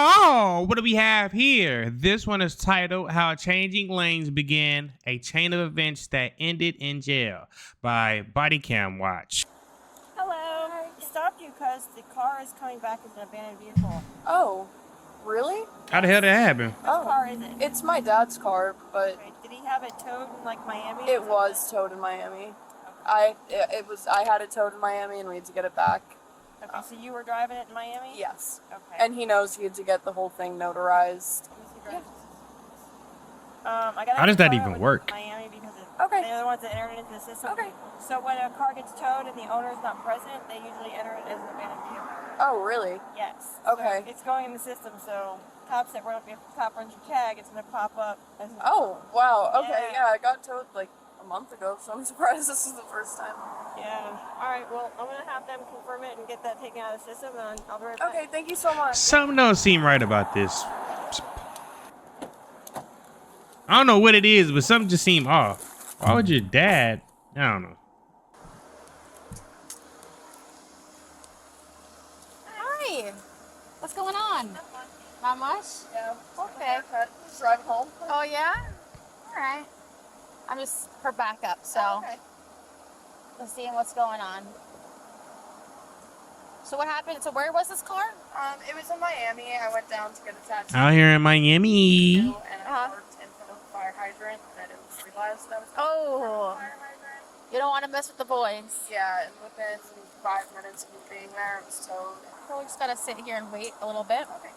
Oh, what do we have here? This one is titled How Changing Lanes Began, a Chain of Events That Ended in Jail by Bodycam Watch. Hello. I stopped you because the car is coming back as an abandoned vehicle. Oh, really? How the hell did that happen? Whose car is it? It's my dad's car, but Okay. Did he have it towed in like Miami? it was towed in Miami. I had it towed in Miami and we had to get it back. Okay, so you were driving it in Miami? Yes. Okay. And he knows he had to get the whole thing notarized. Let me see driver's license. I got How does that even work? Miami because Okay. they're the ones that entered it into the system. Okay. So when a car gets towed and the owner is not present, they usually enter it as an abandoned vehicle. Oh, really? Yes. Okay. So it's going in the system, so cops that run up, if a cop runs your tag, it's going to pop up as an Oh, wow. Okay, Yeah. yeah, I got towed like a month ago, so I'm surprised this is the first time. Yeah. All right. Well, I'm gonna have them confirm it and get that taken out of the system, and I'll be right back. Okay, thank you so much. Something don't seem right about this. I don't know what it is, but something just seemed off. Why would your dad? I don't know. Hi. What's going on? Not much? Yeah. Okay. Just driving home. Oh, yeah? All right. I'm just her backup, so Okay. let's see what's going on. So what happened? So where was this car? It was in Miami. I went down to get a tattoo. Out here in Miami. And I Uh-huh. parked in front of the fire hydrant, and I didn't realize that was Oh, fire hydrant. you don't want to mess with the boys. Yeah, and within 5 minutes of me being there, it was towed. So we just gotta sit here and wait a little bit. Okay.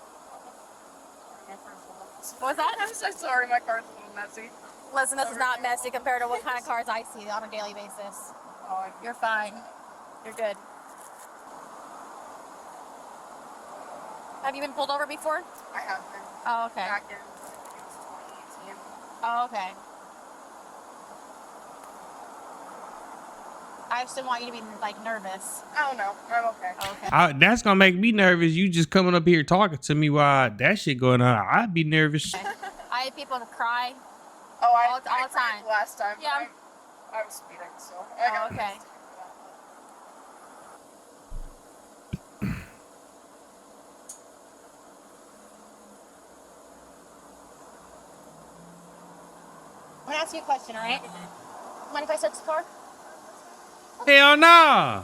What was that? I'm so sorry, my car's a little messy. Listen, this is not messy compared to what kind of cars I see on a daily basis. Oh, You're fine. You're good. Have you been pulled over before? I have been Oh, okay. back in 2018. Oh, okay. I just didn't want you to be like nervous. Oh no, I'm okay. Oh, okay. That's gonna make me nervous. You just coming up here talking to me while that shit going on. I'd be nervous. I had people cry. Oh, All the I time. cried last time. but Yeah. I was speeding, so. Oh, okay. I'm gonna ask you a question, all right? Mind if I search the car? Hell no.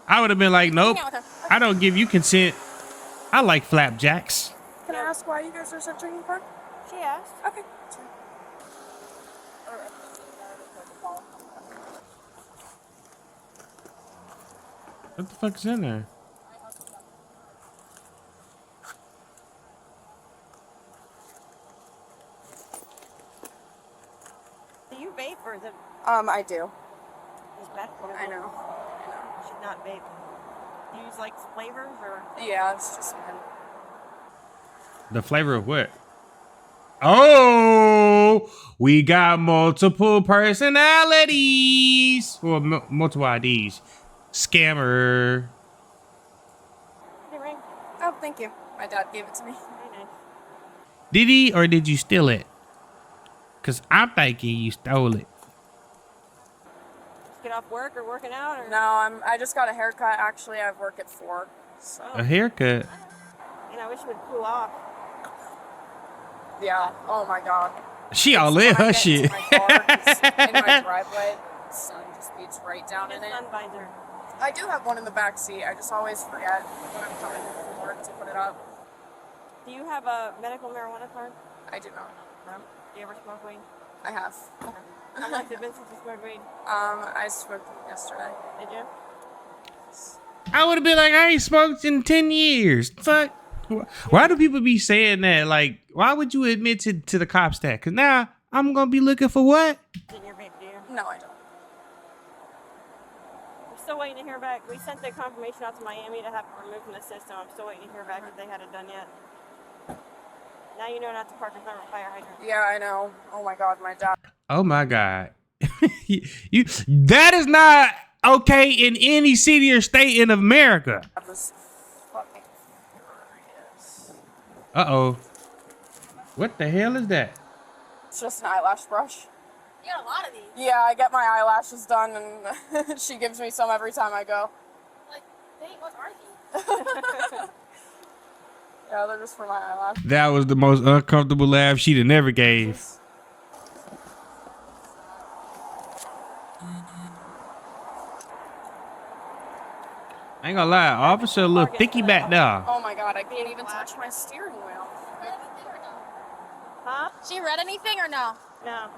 I would have been like, nope. Hang out with her. I don't give you consent. I like flapjacks. Can I ask why you guys are searching the car? She asked. Okay. What the fuck is in there? Do you vape or is it I do. bad for I know. You should not vape. Do you use like flavors or? Yeah, it's just been. The flavor of what? Oh, we got multiple personalities. Well, multiple IDs. Scammer. Hey, ring. Oh, thank you. My dad gave it to me. Very nice. Did he or did you steal it? Cause I'm thinking you stole it. Just get off work or working out or? No, I just got a haircut. Actually, I work at 4. So. A haircut. And I wish it would cool off. Yeah. Oh my god. She all in When I her get into shit. my car, 'cause in my driveway, the sun just beats right down in Just it. sun visor. I do have one in the back seat. I just always forget when I'm coming home from work to put it up. Do you have a medical marijuana card? I do not. No. Do you ever smoke weed? I have. How long has it been since you smoked weed? I smoked yesterday. Did you? I would have been like, I ain't smoked in 10 years. Fuck. Why do people be saying that? Like, why would you admit to the cops that? Cause now I'm gonna be looking for what? In your vape, do you? No, I don't. We're still waiting to hear back. We sent the confirmation out to Miami to have it removed from the system. I'm still waiting to hear back if they had it done yet. Now you know not to park in front of a fire hydrant. Yeah, I know. Oh my god, my dad. Oh my God. you that is not okay in any city or state in America. Was fucking furious. Uh-oh. What the hell is that? It's just an eyelash brush. You got a lot of these. Yeah, I get my eyelashes done, and she gives me some every time I go. What are these? Yeah, they're just for my eyelash. That was the most uncomfortable laugh she'd have never gave. I ain't gonna lie, officer a little thicky back there. Oh my god, I can't even touch my steering wheel. Huh? She read anything or no? No.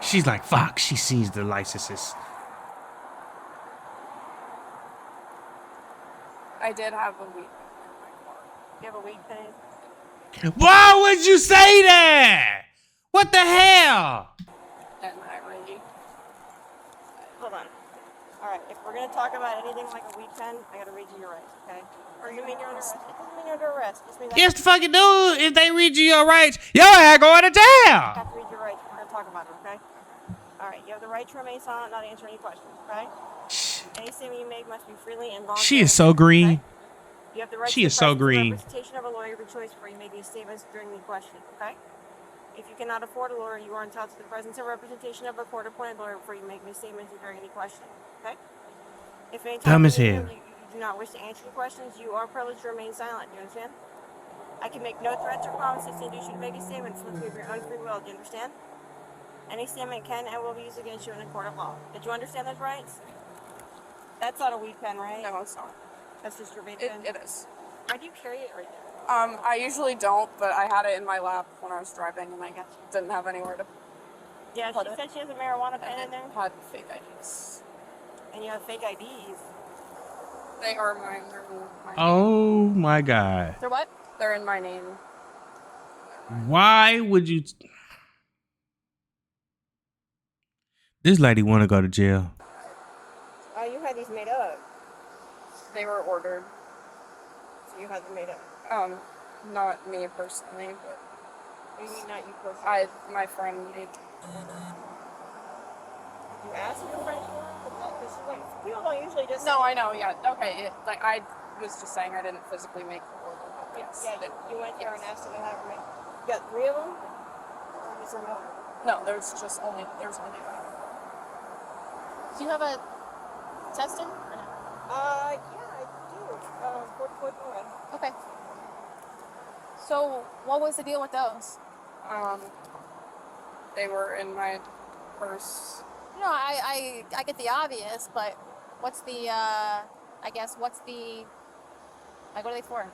She's like, fuck, she sees the licenses. I did have a week. You have a week thing? Why would you say that? What the hell? And I really. Hold on. Alright, if we're gonna talk about anything like a weed pen, I gotta read you your rights, okay? Or you mean you're under arrest? It doesn't mean you're under arrest. It just means Yes, the fucking dude. If they read you your rights, your ass going to I jail. have to read your rights. We're gonna talk about it, okay? Alright, you have the right to remain silent, not answer any questions, okay? Any statement you make must be freely and voluntarily. She is so green. Okay? You have the right She to is so the presence and green. representation of a lawyer of your choice before you make these statements during the question, okay? If you cannot afford a lawyer, you are entitled to the presence and representation of a court-appointed lawyer before you make any statements during any question, okay? If any time Dumb as you hell. do not wish to answer the questions, you are privileged to remain silent. Do you understand? I can make no threats or promises to induce you to make a statement from of your own free will. Do you understand? Any statement can and will be used against you in a court of law. Did you understand those rights? That's not a weed pen, right? No, it's not. That's just your vape It, pen. it is. Why do you carry it right there? I usually don't, but I had it in my lap when I was driving, and I didn't have anywhere to Yeah, Put she it. said she has a marijuana pen in and there, it had fake IDs. and you have fake IDs. They are mine. They're in my name. Oh my God. They're what? They're in my name. Why would you? This lady want to go to jail. Oh, you had these made up. They were ordered. So you had them made up. Not me personally, but What do you mean not you personally? my friend made. You asked your friend for it? Because like, people don't usually just No, say, I know. Yeah. Okay. I was just saying I didn't physically make the order. But yes. Yeah, you went there and asked them to have them made. You got 3 of them? Or is there more? No, there's only one. Do you have a testing? Or no? Yeah, I do. 44. Okay. So, what was the deal with those? They were in my purse. No, I get the obvious, but what's the, I guess, what's the, like, what are they for?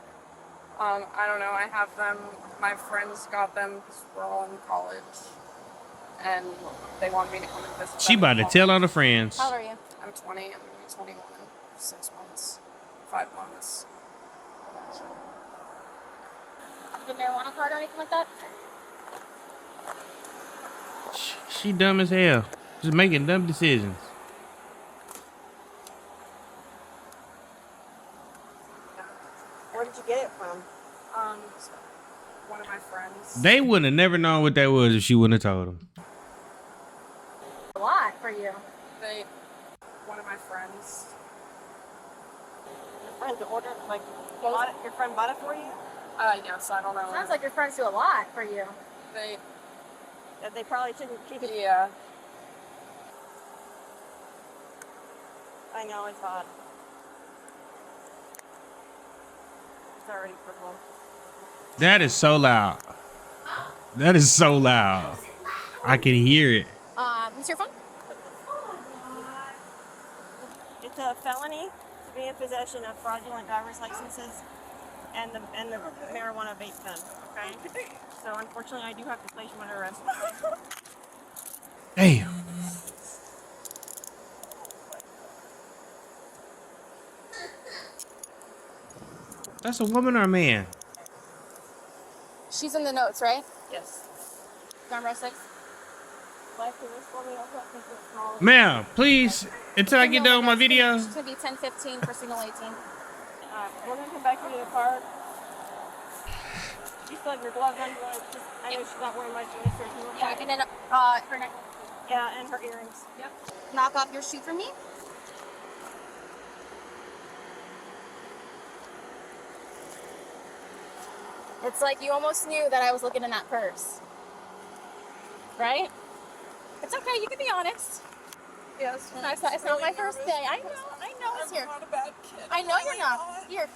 I don't know. I have them. My friends got them because we're all in college, and they want me to come and visit. She them about to in tell college. on her friends. How old are you? I'm 20. I'm 21. 6 months. 5 months. The marijuana card or anything like that? She dumb as hell. Just making dumb decisions. Where did you get it from? One of my friends. They wouldn't have never known what that was if she wouldn't have told them. A lot for you. One of my friends. Your friend ordered, like, your friend bought it for you? Yes. I don't know. Sounds like your friends do a lot for you. That they probably shouldn't keep it. Yeah. I know, it's hot. It's already purple. That is so loud. That is so loud. I can hear it. What's your phone? It's a felony to be in possession of fraudulent driver's licenses and the marijuana vape pen. Okay. So unfortunately, I do have to place you under arrest. Damn. That's a woman or a man? She's in the notes, right? Yes. Number 6. Life is this for me. I'll put this in small. Ma'am, please, until I get done with my video. It's gonna be 10:15 for signal 18. We're gonna come back to the car. You still have your gloves on. I know she's not wearing much in this shirt. Yeah, and then her neck. Yeah, and her earrings. Yep. Knock off your shoe for me. It's like you almost knew that I was looking in that purse. Right? It's okay, you can be honest. Yes. It's not my first day. I know it's here. I'm not a bad kid. I know you're not. Here.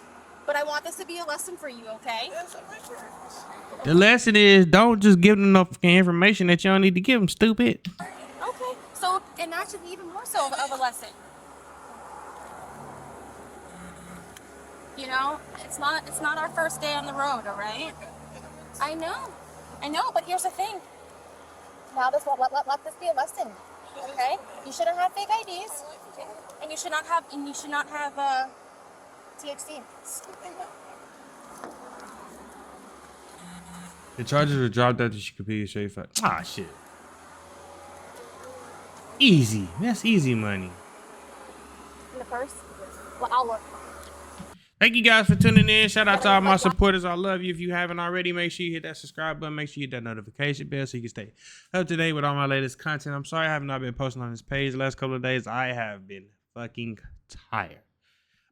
But I want this to be a lesson for you, okay? Yes, I'm my parents. The lesson is don't just give them no fucking information that you don't need to give them, stupid. Okay. So, and that should be even more so of a lesson. You know, it's not our first day on the road, all right? I know, but here's the thing. Now let this be a lesson, okay? You shouldn't have fake IDs, and you should not have THC. The charges were dropped after she completed straight fight. Ah, shit. Easy. That's easy money. In the purse? Well, I'll look. Thank you guys for tuning in. Shout out to all my supporters. I love you. If you haven't already, make sure you hit that subscribe button. Make sure you hit that notification bell so you can stay up to date with all my latest content. I'm sorry I have not been posting on this page the last couple of days. I have been fucking tired.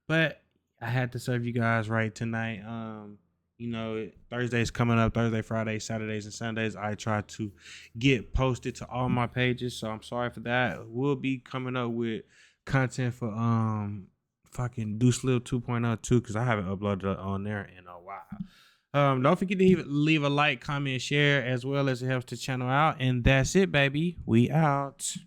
But I had to serve you guys right tonight. You know, Thursday's coming up. Thursday, Friday, Saturdays, and Sundays. I try to get posted to all my pages. So I'm sorry for that. We'll be coming up with content for fucking Deuce Lil 2.0 too, because I haven't uploaded it on there in a while. Don't forget to leave a like, comment, share, as well as it helps the channel out. And that's it, baby. We out.